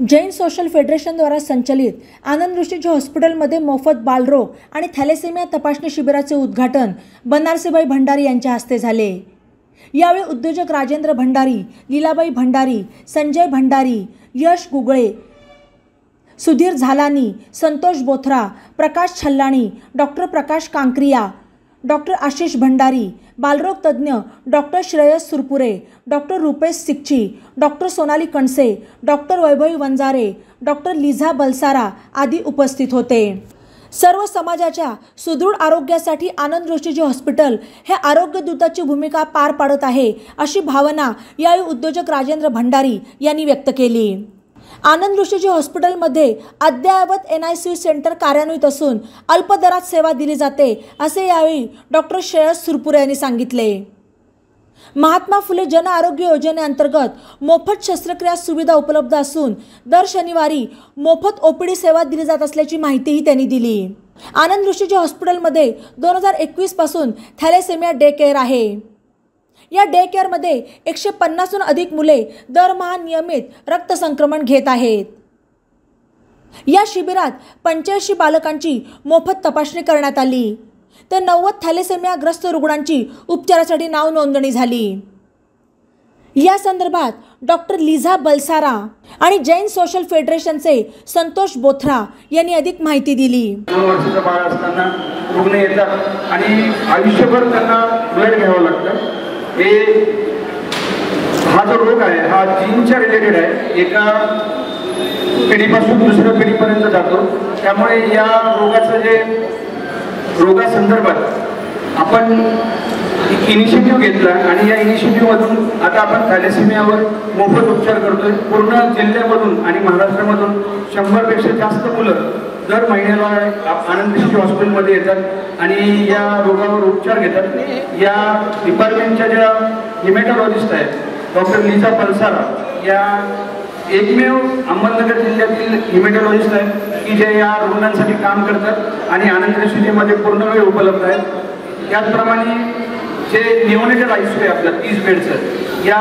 Jain social federation द्वारा संचलित आनंद ऋषीजी हॉस्पिटलमध्ये मोफत बालरोग आणि थॅलेसेमिया तपासणी शिबिराचे उद्घाटन बनारसीबाई भंडारी यांच्या हस्ते झाले। यावेळी उद्योजक राजेंद्र भंडारी, लीलाबाई भंडारी, संजय भंडारी, यश गुगळे, सुधीर झालानी, संतोष बोथरा, प्रकाश छल्लाणी, डॉक्टर प्रकाश कांक्रिया, डॉक्टर आशिष भंडारी, बालरोग तज्ञ doctor Shreyas Surpure, doctor Rupesh Sikchi, doctor Sonali Kanse, doctor Vaibhavi Vanjare, doctor Liza Balsara आदी उपस्थित होते। सर्व समाजाच्या सुदृढ आरोग्यासाठी आनंद ऋषीजी हॉस्पिटल हे आरोग्य दूताची भूमिका पार पाडत आहे, अशी भावना यावेळी उद्योजक राजेंद्र भंडारी यांनी व्यक्त केली। आनंद ऋषीजी हॉस्पिटलमध्ये अद्ययावत NICU सेंटर कार्यान्वित असून अल्प दरात सेवा दिली जाते, असे यावेळी डॉक्टर श्रेयस सुरपुरे यांनी सांगितले। महात्मा फुले जन आरोग्य योजनेअंतर्गत मोफत शस्त्रक्रिया सुविधा उपलब्ध असून दर शनिवारी मोफत OPD सेवा दिली जात असल्याची माहितीही त्यांनी दिली। आनंद ऋषीजी हॉस्पिटलमध्ये 2021 पासून थॅलेसेमिया डे केअर आहे। या डे केअरमध्ये 150हून अधिक मुले दरमहा नियमित रक्त संक्रमण घेत आहेत। या शिबिरात 85 बालकांची मोफत तपासणी करण्यात आली, तर 90 थॅलेसेमिया ग्रस्त रुग्णांची उपचारासाठी नाव नोंदणी झाली। या संदर्भात डॉक्टर लिझा बलसारा आणि जैन सोशल फेडरेशनचे संतोष बोथरा यांनी अधिक माहिती दिली। 2 वर्षाचा बाळ असताना रुग्ण येतात आणि आयुष्यभर त्यांना ब्लड घ्यावं लागतं। हा जो रोग आहे हा जीनच्या रिलेटेड आहे, एका पिढीपासून दुसऱ्या पिढीपर्यंत जातो। त्यामुळे या रोगासंदर्भात आपण इनिशिएटिव्ह घेतला आणि या इनिशिएटिव्हमधून आता आपण थॅलेसेमियावर मोफत उपचार करतोय। पूर्ण जिल्ह्यामधून आणि महाराष्ट्रामधून 100 पेक्षा जास्त मुलं दर महिन्याला आनंद ऋषीजी हॉस्पिटलमध्ये येतात आणि या रोगावर उपचार घेतात। या डिपार्टमेंटच्या ज्या हिमॅटॉलॉजिस्ट आहेत डॉक्टर लिझा बलसारा, या एकमेव अहमदनगर जिल्ह्यातील हिमॅटॉलॉजिस्ट आहेत की जे या रुग्णांसाठी काम करतात आणि आनंद ऋषीजीमध्ये पूर्ण वेळ उपलब्ध आहेत। त्याचप्रमाणे जे निओनेटल ICU आहे आपलं 30 बेडचं या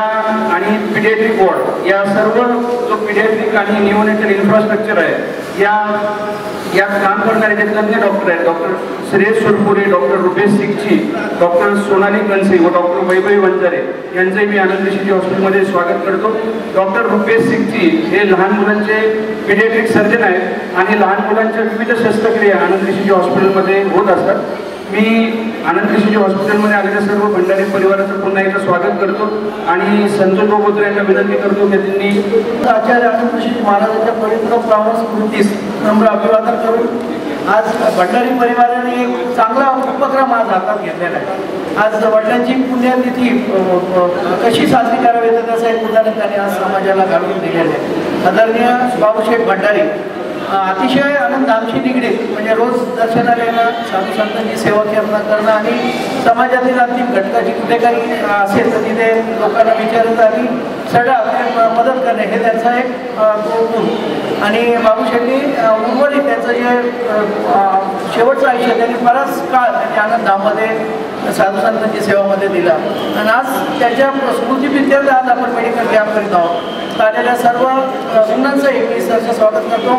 आणि पिडियाट्रिक वॉर्ड, या सर्व जो पिडियाट्रिक आणि निओनेटल इन्फ्रास्ट्रक्चर आहे या काम करणारे जे तज्ञ डॉक्टर आहेत, doctor Shreyas Surpure, doctor Rupesh Sikchi, doctor Sonali Kanse व डॉक्टर वैभवी वंजारे यांचे मी आनंद ऋषीजी हॉस्पिटलमध्ये स्वागत करतो। डॉक्टर रुपेश सिक्ची हे लहान मुलांचे पिडियाट्रिक सर्जन आहेत आणि लहान मुलांच्या विविध शस्त्रक्रिया आनंद ऋषीजी हॉस्पिटलमध्ये होत असतात। मी आनंद ऋषीजी हॉस्पिटलमध्ये आलेल्या सर्व भंडारी परिवाराचं पुन्हा एकदा स्वागत करतो आणि संतोष बोथरा यांना विनंती करतो की त्यांनी आचार्य आनंद ऋषीजी महाराजांच्या पवित्र पावन स्मृतीस नम्र अभिवादन करून आज भंडारी परिवाराने एक चांगला उपक्रम आज हातात घेतलेला आहे। आज वडिलांची पुण्यतिथी कशी साजरी करावी त्याचं एक उदाहरण त्यांनी आज समाजाला घालून दिलेलं आहे। आदरणीय बाबूशेठ भंडारी अतिशय आनंदांशी निगडीत म्हणजे रोज दर्शनाला येणं, साधू संतांची सेवा करणं आणि समाजातील अंतिम घटकाची कुठे काही असेल तर तिथे लोकांना विचारत आणि सडा मदत करणे हे त्यांचा एक गुण। आणि बाबूशेठनी उर्वरित त्यांचं जे शेवटचं आयुष्य त्यांनी बराच काळ त्यांनी आनंदामध्ये साधू संतांची सेवामध्ये दिला आणि आज त्याच्या स्मृतीप्रित्यर्थ आज आपण मेडिकल कॅम्प करीत आहोत। आलेल्या सर्व रुग्णांचंही मी सहर्ष स्वागत करतो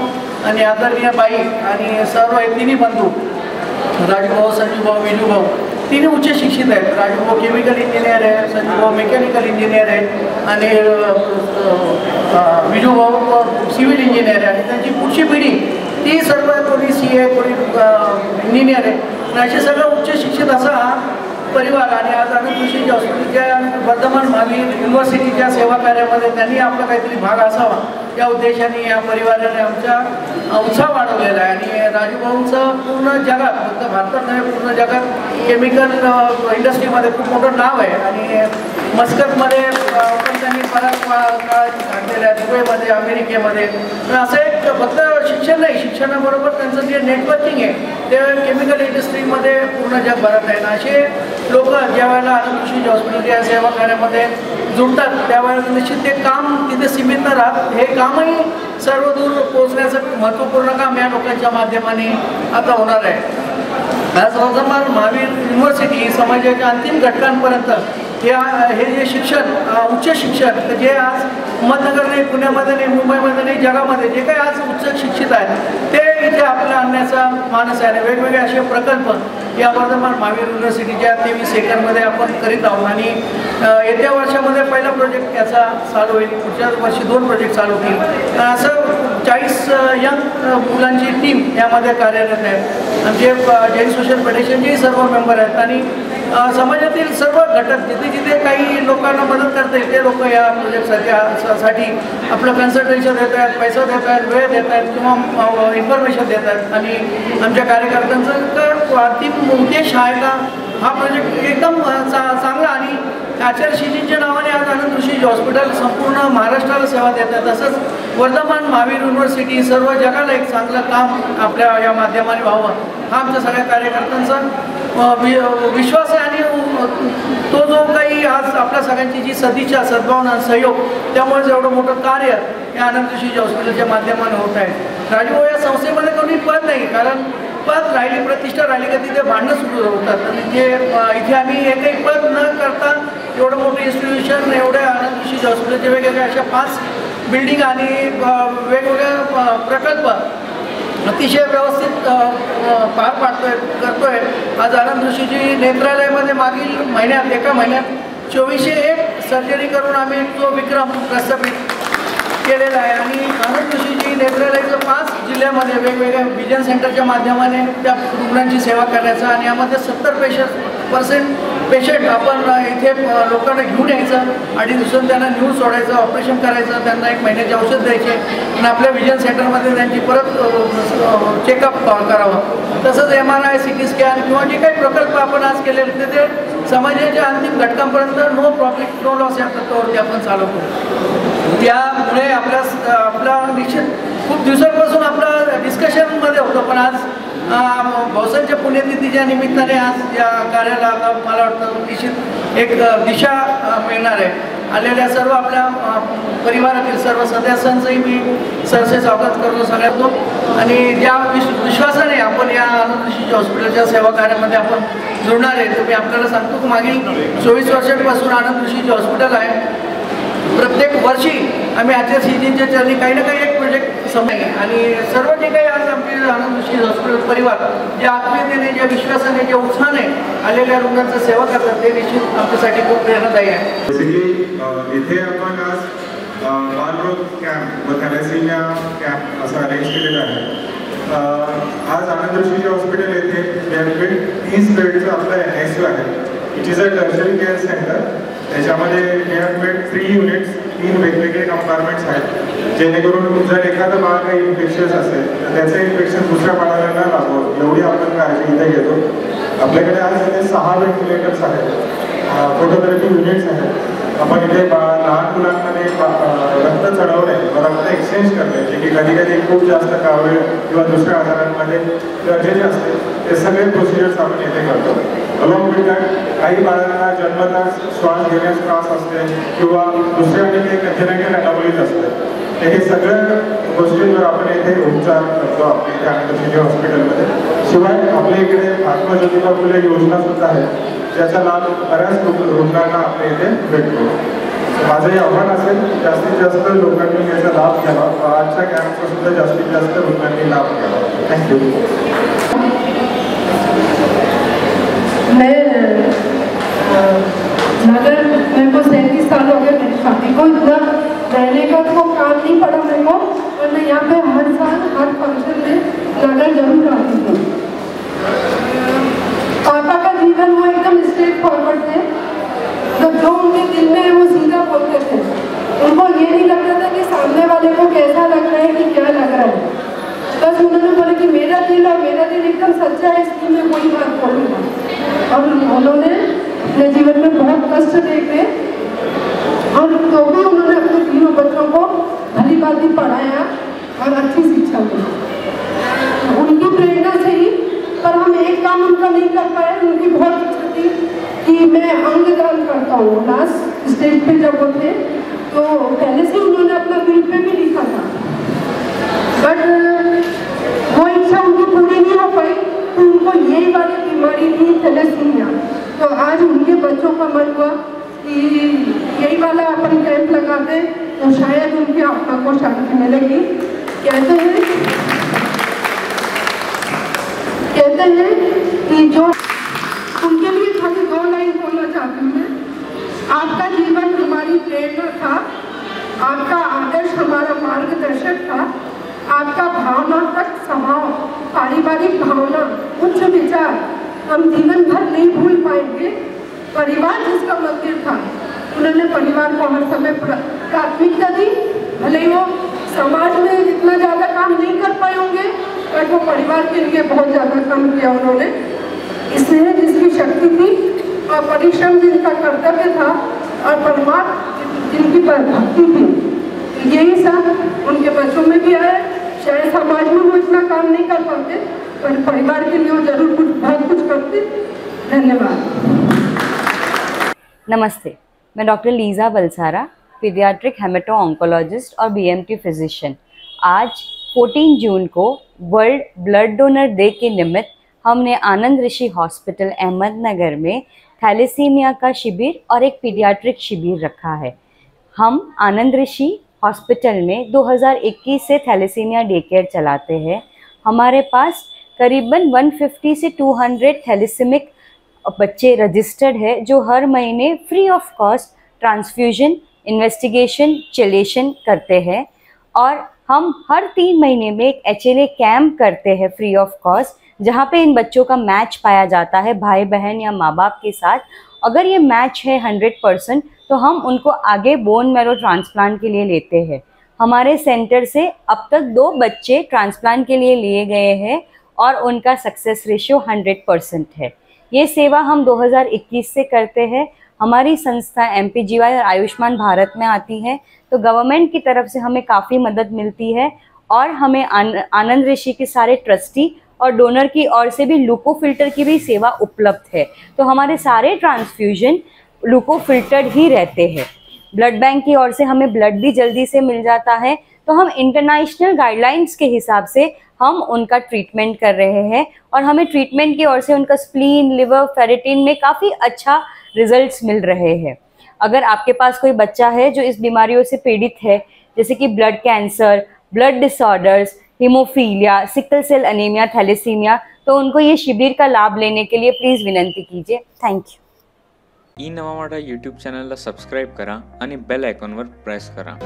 आणि आदरणीय बाई आणि सर्व तिन्ही बंधू राजूभाऊ, संजूभाऊ, विजूभाऊ तिन्ही उच्च शिक्षित आहेत। राजूभाऊ केमिकल इंजिनियर आहे, संजूभाऊ मेकॅनिकल इंजिनियर आहे आणि विजूभाऊ सिव्हिल इंजिनियर आहे आणि त्यांची पुढची पिढी ती सर्व कोणी CA, कोणी इंजिनियर आहे। असे सगळं उच्च शिक्षित असा हा परिवार आणि आज आनंद ऋषीजी हॉस्पिटलच्या वर्धमान महावीर युनिव्हर्सिटीच्या सेवा कार्यामध्ये त्यांनी आपला काहीतरी भाग असावा या उद्देशाने या परिवाराने आमचा उत्साह वाढवलेला आहे। आणि राजूभाऊंचं पूर्ण जगात, फक्त भारतात नाही पूर्ण जगात केमिकल इंडस्ट्रीमध्ये खूप मोठं नाव आहे आणि मस्कतमध्ये पण त्यांनी बराच काळ घातलेला आहे, दुबईमध्ये, अमेरिकेमध्ये। तर असं एक फक्त शिक्षण नाही, शिक्षणाबरोबर त्यांचं जे नेटवर्किंग आहे ते केमिकल इंडस्ट्रीमध्ये पूर्ण जगभरात आहे। असे लोक ज्या वेळेला आनंद ऋषीजी हॉस्पिटलच्या सेवा कार्यामध्ये जुळतात त्यावेळेला निश्चित ते काम तिथे सीमित न राहत हे कामही सर्व दूर पोहोचण्याचं महत्त्वपूर्ण काम या लोकांच्या माध्यमाने आता होणार आहे। आज वर्धमान महावीर युनिव्हर्सिटी समाजाच्या अंतिम घटकांपर्यंत हे जे शिक्षण उच्च शिक्षण जे आज अहमदनगर नाही, पुण्यामध्ये नाही, मुंबईमध्ये नाही, जगामध्ये जे काही आज उच्च शिक्षित आहेत ते इथे आपल्याला आणण्याचा मानस आहे. वेगवेगळे असे प्रकल्प या वर्धमान महावीर युनिव्हर्सिटीच्या 23 एकरमध्ये आपण करीत आहोत आणि येत्या वर्षामध्ये पहिला प्रोजेक्ट याचा चालू होईल, पुढच्या वर्षी 2 प्रोजेक्ट चालू होतील. असं 40 यंग मुलांची टीम यामध्ये कार्यरत आहे. आमचे जैन सोशल फेडरेशनचे सर्व मेंबर आहेत आणि समाजातील सर्व घटक जिथे जिथे काही लोकांना मदत करता येईल ते लोक या प्रोजेक्टसाठी आपलं कन्सल्टेशन देत आहेत, पैसा देत आहेत, वेळ देत आहेत किंवा इन्फॉर्मेशन देत आहेत. आणि आमच्या कार्यकर्त्यांचं अंतिम उद्देश आहे का हा प्रोजेक्ट एकदम चांगला आणि आचार्यशीजींच्या नावाने आज आनंद ऋषी हॉस्पिटल संपूर्ण महाराष्ट्राला सेवा देतात. तसंच वर्धमान महावीर युनिव्हर्सिटी सर्व जगाला एक चांगलं काम आपल्या या माध्यमाने व्हावं हा आमच्या सगळ्या कार्यकर्त्यांचा विश्वास आहे. आणि तो जो काही आज आपल्या सगळ्यांची जी सदिच्छा, सद्भावना, सहयोग त्यामुळे एवढं मोठं कार्य या आनंद ऋषी हॉस्पिटलच्या माध्यमाने होत आहे. राजू या संस्थेमध्ये कोणी पद नाही, कारण पद राहिली, प्रतिष्ठा राहिली का तिथे भांडणं सुरू होतात. आणि जे इथे आम्ही एकही पद न करता एवढं मोठं इन्स्टिट्यूशन, एवढ्या आनंद ऋषी हॉस्पिटलचे वेगवेगळ्या अशा 5 बिल्डिंग आणि वेगवेगळे प्रकल्प अतिशय व्यवस्थित पार करतोय. आज आनंद ऋषीजी नेत्रालयामध्ये मागील महिन्यात एका महिन्यात 2401 सर्जरी करून आम्ही जो विक्रम प्रस्थापित केलेला आहे. आणि आनंद ऋषीजी नेत्रालयाचं 5 जिल्ह्यामध्ये वेगवेगळ्या विजन सेंटरच्या माध्यमाने त्या रुग्णांची सेवा करण्याचा आणि यामध्ये 70% पेशंट आपण इथे लोकांना घेऊन यायचं आणि दुसरं त्यांना नेऊन सोडायचं, ऑपरेशन करायचं, त्यांना 1 महिन्याचे औषध द्यायचे आणि आपल्या विजन सेंटरमध्ये त्यांची परत चेकअप करावं. तसंच MRI, CT स्कॅन किंवा जे काही प्रकल्प आपण आज केलेले ते समाजाच्या अंतिम घटकांपर्यंत नो प्रॉफिट नो लॉस या तत्वावरती आपण चालवतो. त्यामुळे आपला निश्चित खूप दिवसांपासून आपला डिस्कशनमध्ये होतं, पण आज भाऊसांच्या पुण्यतिथीच्या निमित्ताने आज या कार्याला मला वाटतं निश्चित एक दिशा मिळणार आहे. आलेल्या सर्व आपल्या परिवारातील सर्व सदस्यांचंही मी सरसे स्वागत करतो सगळ्यांना. आणि ज्या विश्वासाने आपण या आनंद ऋषी हॉस्पिटलच्या सेवा कार्यामध्ये आपण जुळणार आहे, तर मी आपल्याला सांगतो की मागील 24 वर्षांपासून आनंद ऋषी हॉस्पिटल आहे. प्रत्येक वर्षी आम्ही आचार्यशीजींच्या चरणी काही ना काही एक प्रोजेक्ट समय आणि सर्व जे काही आज आमचे आनंद ऋषी हॉस्पिटल परिवार जे आत्मीयतेने, ज्या विश्वासाने, ज्या उत्साहाने आलेल्या रुग्णांचं सेवा करतात ते निश्चित आमच्यासाठी खूप प्रेरणादायी आहे. बेसिकली इथे आपण आज बालरोग कॅम्प व थॅलेसेमिया कॅम्प असं अरेंज केलेलं आहे. आज आनंद ऋषी हॉस्पिटल येथे 30 बेडचं आपलं NICU आहे. It is a tertiary care centre. त्याच्यामध्ये 3 युनिट्स, 3 वेगवेगळे कंपार्टमेंट्स आहेत, जेणेकरून जर एखादं बाळ काही इन्फेक्शस असेल तर त्याचं इन्फेक्शन दुसऱ्या बाळाला न लागवं एवढी आपण काळजी इथे घेतो. आपल्याकडे आज इथे 6 व्हेंटिलेटर्स आहेत, फोटोथेरपी युनिट्स आहेत. आपण इथे लहान मुलांमध्ये रक्त चढवणे व रक्त एक्सचेंज करणे, जे की कधी कधी खूप जास्त कावीळ किंवा दुसऱ्या आजारांमध्ये गरजेचे असते, ते सगळे प्रोसिजर्स आपण इथे करतो. अलॉंग विथ दॅट काही बाळांना जन्मताच श्वास घेण्यास त्रास असते किंवा दुसऱ्या आणि काही कॅन्जनायटल अनॉमलीज असते. हे सगळ्या गोष्टींवर आपण इथे उपचार करतो आपल्या इथे आनंद ऋषी हॉस्पिटलमध्ये. शिवाय आपल्या इकडे महात्मा ज्योतिबा फुले योजना सुद्धा आहे, ज्याचा लाभ बऱ्याच रुग्णांना आपल्या इथे भेटतो. माझंही आव्हान असेल जास्तीत जास्त लोकांनी याचा लाभ घ्यावा, आजच्या कॅम्पचा सुद्धा जास्तीत जास्त रुग्णांनी लाभ घ्यावा. थँक्यू. अगर मेरे को 37 साल हो गए मेरी शादी को, इतना रहने का तो काम नहीं पड़ा मेरे को, और मैं यहाँ पे हर साल हर फंक्शन में नगर जरूर आती हूँ. पापा का जीवन वो एकदम स्ट्रेट फॉरवर्ड थे, तो जो उनके दिल में है वो सीधा बोलते थे. उनको ये नहीं लगता था कि सामने वाले को कैसा लग रहा है कि क्या लग रहा है. बस उन्होंने बोला कि मेरा दिल एकदम सच्चा है, इसलिए मैं कोई बात बोलूँगा. और उन्होंने अपने जीवन में बहुत कष्ट देखे और तो भी उन्होंने अपने 3 बच्चों को भली भांति पढ़ाया और अच्छी शिक्षा दी. उनकी प्रेरणा से ही, पर हम एक काम उनका नहीं कर पाए. उनकी बहुत इच्छा थी कि मैं अंगदान करता हूँ. लास्ट स्टेज पे जब वो थे तो पहले से उन्होंने अपना बिल पे भी लिखा था, बट वो इच्छा उनकी पूरी नहीं हो पाई. तो उनको यही वाली बीमारी थी, थैलेसीमिया. तो आज उनके बच्चों का मन हुआ यही वाला अपन कैंप लगाते तो शायद उनकी आत्मा को शांति मिलेगी। कहते हैं कि जो उनके लिए खाली 2 लाइन बोलना चाहती हूँ मैं। आपका जीवन हमारी प्रेरणा था, आपका आदर्श हमारा मार्गदर्शक था, आपका भावनात्मक स्वभाव, पारिवारिक भावना, उच्च विचार हम जीवन भर नहीं भूल पाएंगे। परिवार जिसका मंदिर था, उन्होंने परिवार को हर समय प्राथमिकता दी। भले ही वो समाज में इतना ज़्यादा काम नहीं कर पाए होंगे, पर वो परिवार के लिए बहुत ज़्यादा काम किया उन्होंने। इसलिए जिसकी शक्ति थी और परिश्रम जिनका कर्तव्य था और परमात्मा जिनकी भक्ति थी, यही सब उनके बच्चों में भी आया। शायद समाज में वो इतना काम नहीं कर पाते, पर परिवार के लिए वो जरूर बहुत कुछ करते। धन्यवाद। नमस्ते, मैं doctor Lisa Balsara, paediatric haemato oncologist और बीएमटी फिजिशियन। आज 14 जून को वर्ल्ड ब्लड डोनर डे के निमित्त हमने आनंद ऋषि हॉस्पिटल अहमदनगर में थैलेसीमिया का शिविर और एक पीडियाट्रिक शिविर रखा है। हम आनंद ऋषि हॉस्पिटल में 2021 से थैलेसीमिया डे केयर चलाते हैं। हमारे पास करीबन 150 से 200 थैलेसीमिक बच्चे रजिस्टर्ड है, जो हर महीने free of cost transfusion, investigation, chelation करते हैं। और हम हर 3 महीने में एक HLA कैंप करते हैं फ्री ऑफ कॉस्ट, जहाँ पे इन बच्चों का मैच पाया जाता है भाई बहन या माँ बाप के साथ। अगर ये मैच है 100%, तो हम उनको आगे बोन मैरो ट्रांसप्लांट के लिए लेते हैं। हमारे सेंटर से अब तक 2 बच्चे ट्रांसप्लांट के लिए लिए गए हैं और उनका सक्सेस रेशियो 100% है। ये सेवा हम 2021 से करते हैं। हमारी संस्था MPGY और आयुष्मान भारत में आती है, तो गवर्नमेंट की तरफ से हमें काफ़ी मदद मिलती है और हमें आनंद ऋषि के सारे ट्रस्टी और डोनर की ओर से भी लूको फिल्टर की भी सेवा उपलब्ध है। तो हमारे सारे ट्रांसफ्यूजन लूको फिल्टर्ड ही रहते हैं। ब्लड बैंक की ओर से हमें ब्लड भी जल्दी से मिल जाता है। तो हम इंटरनेशनल गाइडलाइंस के हिसाब से हम उनका ट्रीटमेंट कर रहे हैं और हमें ट्रीटमेंट की ओर से उनका स्प्लीन, लिवर, फेरेटिन में काफ़ी अच्छा रिजल्ट्स मिल रहे हैं। अगर आपके पास कोई बच्चा है जो इस बीमारियों से पीड़ित है, जैसे कि blood cancer, blood disorders, haemophilia, sickle cell anaemia, thalassaemia, तो उनको ये शिविर का लाभ लेने के लिए प्लीज़ विनंती कीजिए। Thank you. ई नवा माझा यूट्यूब चॅनलला सबस्क्राईब करा आणि बेल आयकॉनवर प्रेस करा।